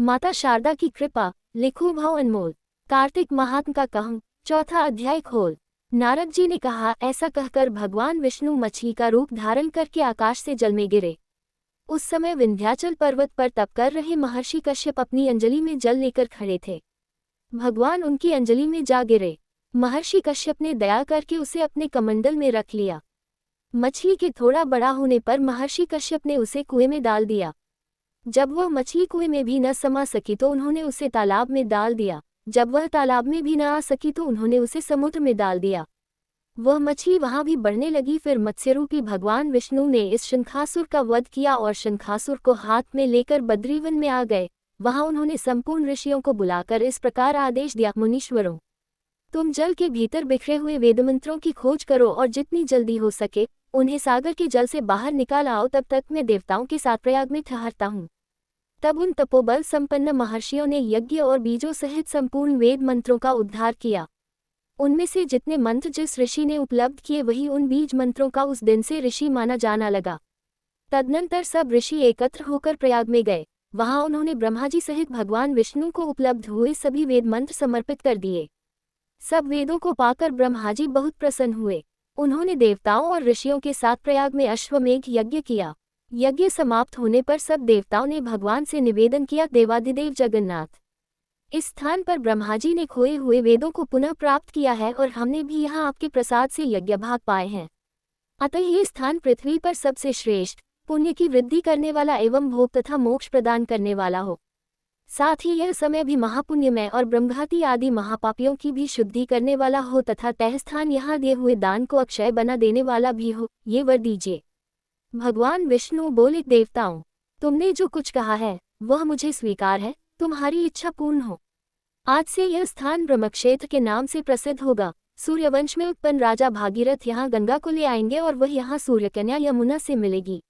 माता शारदा की कृपा, लिखो भाव अनमोल। कार्तिक महात्म का कहूँ, चौथा अध्याय खोल। नारद जी ने कहा, ऐसा कहकर भगवान विष्णु मछली का रूप धारण करके आकाश से जल में गिरे। उस समय विंध्याचल पर्वत पर तप कर रहे महर्षि कश्यप अपनी अंजलि में जल लेकर खड़े थे। भगवान उनकी अंजलि में जा गिरे। महर्षि कश्यप ने दया करके उसे अपने कमंडल में रख लिया। मछली के थोड़ा बड़ा होने पर महर्षि कश्यप ने उसे कुएं में डाल दिया। जब वह मछली कुएं में भी न समा सकी तो उन्होंने उसे तालाब में डाल दिया। जब वह तालाब में भी न आ सकी तो उन्होंने उसे समुद्र में डाल दिया। वह मछली वहां भी बढ़ने लगी। फिर मत्स्यरूपी भगवान विष्णु ने इस शंखासुर का वध किया और शंखासुर को हाथ में लेकर बद्रीवन में आ गए। वहां उन्होंने संपूर्ण ऋषियों को बुलाकर इस प्रकार आदेश दिया, मुनीश्वरों, तुम जल के भीतर बिखरे हुए वेदमंत्रों की खोज करो और जितनी जल्दी हो सके उन्हें सागर के जल से बाहर निकाल आओ। तब तक मैं देवताओं के साथ प्रयाग में ठहरता हूँ। तब उन तपोबल संपन्न महर्षियों ने यज्ञ और बीजों सहित संपूर्ण वेद मंत्रों का उद्धार किया। उनमें से जितने मंत्र जिस ऋषि ने उपलब्ध किए वही उन बीज मंत्रों का उस दिन से ऋषि माना जाना लगा। तदनंतर सब ऋषि एकत्र होकर प्रयाग में गए। वहां उन्होंने ब्रह्मा जी सहित भगवान विष्णु को उपलब्ध हुए सभी वेद मंत्र समर्पित कर दिए। सब वेदों को पाकर ब्रह्मा जी बहुत प्रसन्न हुए। उन्होंने देवताओं और ऋषियों के साथ प्रयाग में अश्वमेघ यज्ञ किया। यज्ञ समाप्त होने पर सब देवताओं ने भगवान से निवेदन किया, देवाधिदेव जगन्नाथ, इस स्थान पर ब्रह्मा जी ने खोए हुए वेदों को पुनः प्राप्त किया है और हमने भी यहाँ आपके प्रसाद से यज्ञ भाग पाए हैं। अतः ये स्थान पृथ्वी पर सबसे श्रेष्ठ, पुण्य की वृद्धि करने वाला एवं भोग तथा मोक्ष प्रदान करने वाला हो। साथ ही यह समय भी महापुण्यमय और ब्रह्मघाती आदि महापापियों की भी शुद्धि करने वाला हो तथा तह स्थान यहाँ दिए हुए दान को अक्षय बना देने वाला भी हो, ये वर दीजिए। भगवान विष्णु बोले, देवताओं, तुमने जो कुछ कहा है वह मुझे स्वीकार है। तुम्हारी इच्छा पूर्ण हो। आज से यह स्थान ब्रह्मक्षेत्र के नाम से प्रसिद्ध होगा। सूर्यवंश में उत्पन्न राजा भागीरथ यहाँ गंगा को ले आएंगे और वह यहाँ सूर्यकन्या यमुना से मिलेगी।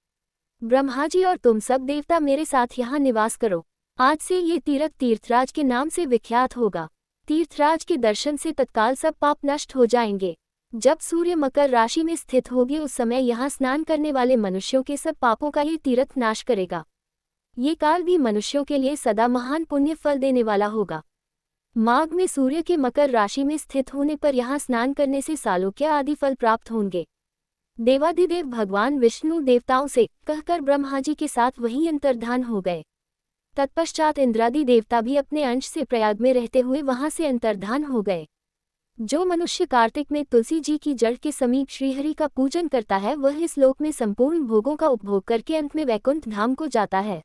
ब्रह्मा जी और तुम सब देवता मेरे साथ यहाँ निवास करो। आज से ये तीर्थ तीर्थराज के नाम से विख्यात होगा। तीर्थराज के दर्शन से तत्काल सब पाप नष्ट हो जाएंगे। जब सूर्य मकर राशि में स्थित होगी उस समय यहाँ स्नान करने वाले मनुष्यों के सब पापों का ये तीर्थ नाश करेगा। ये काल भी मनुष्यों के लिए सदा महान पुण्य फल देने वाला होगा। माघ में सूर्य के मकर राशि में स्थित होने पर यहाँ स्नान करने से सालोक्य आदि फल प्राप्त होंगे। देवाधिदेव भगवान विष्णु देवताओं से कहकर ब्रह्मा जी के साथ वहीं अंतर्धान हो गए। तत्पश्चात इंद्रादि देवता भी अपने अंश से प्रयाग में रहते हुए वहां से अंतर्धान हो गए। जो मनुष्य कार्तिक में तुलसी जी की जड़ के समीप श्रीहरि का पूजन करता है वह इस लोक में संपूर्ण भोगों का उपभोग करके अंत में वैकुंठ धाम को जाता है।